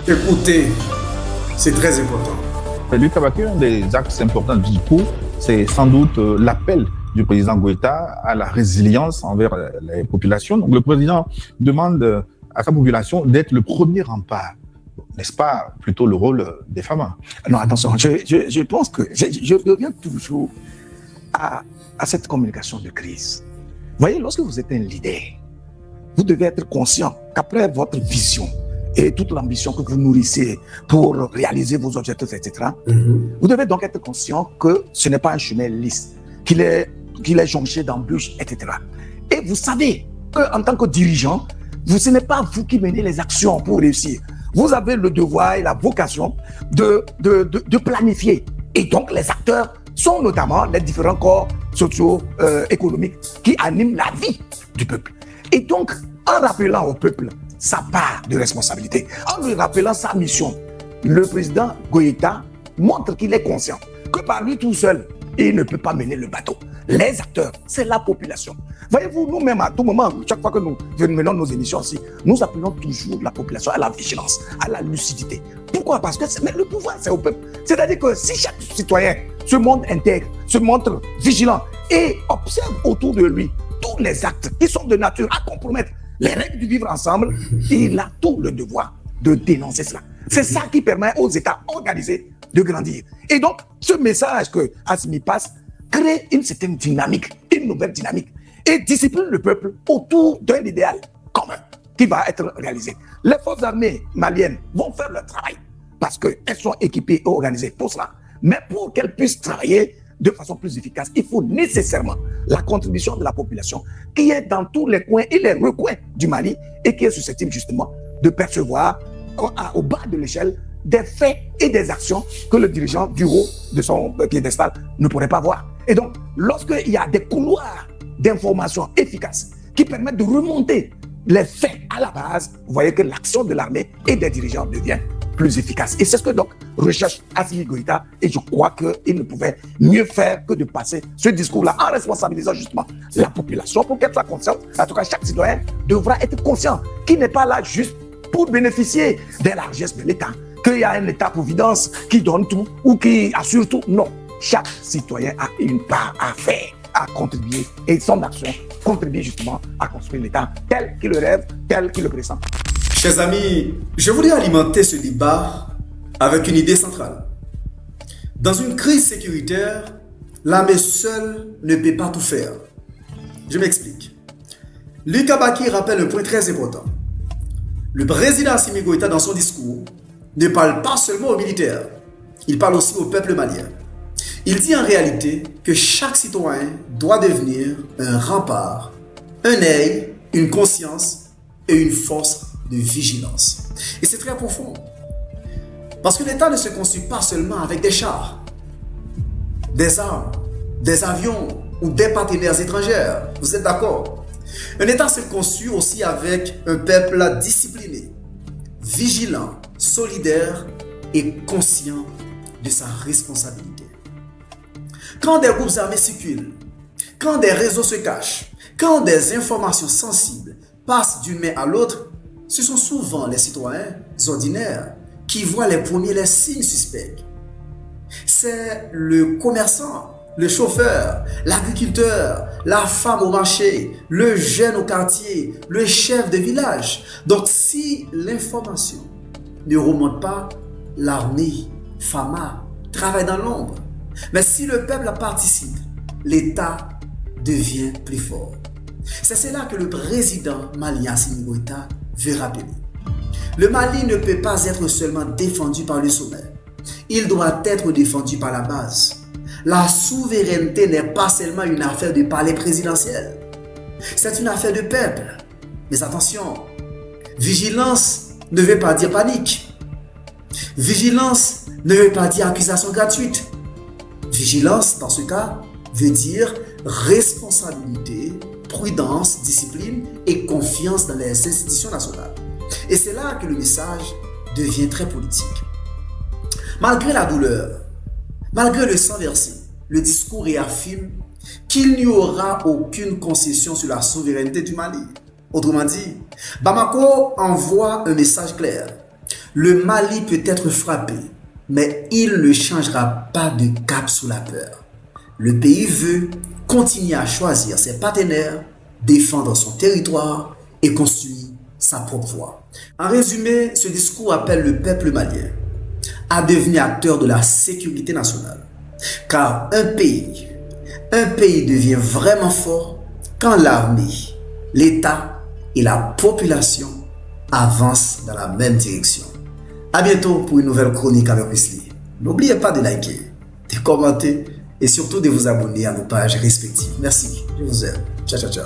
Écoutez, c'est très important. Lucas Baké, un des axes importants du discours, c'est sans doute l'appel du président Goïta à la résilience envers les populations. Donc le président demande à sa population d'être le premier rempart. N'est-ce pas plutôt le rôle des femmes? Non, attention, je pense que je reviens toujours à cette communication de crise. Vous voyez, lorsque vous êtes un leader, vous devez être conscient qu'après votre vision et toute l'ambition que vous nourrissez pour réaliser vos objectifs, etc., vous devez donc être conscient que ce n'est pas un chemin lisse, qu'il est jonché d'embûches, etc. Et vous savez qu'en tant que dirigeant, ce n'est pas vous qui menez les actions pour réussir. Vous avez le devoir et la vocation de planifier. Et donc, les acteurs sont notamment les différents corps socio-économiques qui animent la vie du peuple. Et donc, en rappelant au peuple sa part de responsabilité, en lui rappelant sa mission, le président Goïta montre qu'il est conscient que par lui tout seul, il ne peut pas mener le bateau. Les acteurs, c'est la population. Voyez-vous, nous-mêmes, à tout moment, chaque fois que nous menons nos émissions ici, nous appelons toujours la population à la vigilance, à la lucidité. Pourquoi? Parce que le pouvoir, c'est au peuple. C'est-à-dire que si chaque citoyen se montre intègre, se montre vigilant et observe autour de lui tous les actes qui sont de nature à compromettre les règles du vivre ensemble, il a tout le devoir de dénoncer cela. C'est ça qui permet aux États organisés de grandir. Et donc, ce message que Assimi passe crée une certaine dynamique, une nouvelle dynamique, et discipline le peuple autour d'un idéal commun qui va être réalisé. Les forces armées maliennes vont faire leur travail parce qu'elles sont équipées et organisées pour cela. Mais pour qu'elles puissent travailler de façon plus efficace, il faut nécessairement la contribution de la population qui est dans tous les coins et les recoins du Mali et qui est susceptible justement de percevoir au bas de l'échelle des faits et des actions que le dirigeant du haut de son piédestal ne pourrait pas voir. Et donc, lorsqu'il y a des couloirs d'information efficaces qui permettent de remonter les faits à la base, vous voyez que l'action de l'armée et des dirigeants devient plus efficace. Et c'est ce que donc recherche Assimi Goïta, et je crois qu'il ne pouvait mieux faire que de passer ce discours-là en responsabilisant justement la population pour qu'elle soit consciente. En tout cas, chaque citoyen devra être conscient qu'il n'est pas là juste pour bénéficier des largesses de l'État, qu'il y a un État-providence qui donne tout ou qui assure tout. Non, chaque citoyen a une part à faire, à contribuer, et son action contribue justement à construire l'État tel qu'il le rêve, tel qu'il le pressent. Chers amis, je voudrais alimenter ce débat avec une idée centrale. Dans une crise sécuritaire, l'armée seule ne peut pas tout faire. Je m'explique. Lucas Baké rappelle un point très important. Le président Assimi Goïta, dans son discours, ne parle pas seulement aux militaires, il parle aussi au peuple malien. Il dit en réalité que chaque citoyen doit devenir un rempart, un œil, une conscience et une force de vigilance. Et c'est très profond. Parce que l'État ne se construit pas seulement avec des chars, des armes, des avions ou des partenaires étrangers. Vous êtes d'accord? Un État se construit aussi avec un peuple discipliné, vigilant, solidaire et conscient de sa responsabilité. Quand des groupes armés circulent, quand des réseaux se cachent, quand des informations sensibles passent d'une main à l'autre, ce sont souvent les citoyens ordinaires qui voient les premiers les signes suspects. C'est le commerçant, le chauffeur, l'agriculteur, la femme au marché, le jeune au quartier, le chef de village. Donc si l'information ne remonte pas, l'armée, FAMA, travaille dans l'ombre. Mais si le peuple participe, l'État devient plus fort. C'est cela que le président malien Assimi Goïta veut rappeler. Le Mali ne peut pas être seulement défendu par le sommet. Il doit être défendu par la base. La souveraineté n'est pas seulement une affaire de palais présidentiel. C'est une affaire de peuple. Mais attention, vigilance ne veut pas dire panique. Vigilance ne veut pas dire accusation gratuite. Vigilance, dans ce cas, veut dire responsabilité, prudence, discipline et confiance dans les institutions nationales. Et c'est là que le message devient très politique. Malgré la douleur, malgré le sang versé, le discours réaffirme qu'il n'y aura aucune concession sur la souveraineté du Mali. Autrement dit, Bamako envoie un message clair. Le Mali peut être frappé, mais il ne changera pas de cap sous la peur. Le pays veut continuer à choisir ses partenaires, défendre son territoire et construire sa propre voie. En résumé, ce discours appelle le peuple malien à devenir acteur de la sécurité nationale. Car un pays devient vraiment fort quand l'armée, l'État et la population avancent dans la même direction. À bientôt pour une nouvelle chronique avec Wesley. N'oubliez pas de liker, de commenter et surtout de vous abonner à nos pages respectives. Merci, je vous aime. Ciao, ciao, ciao.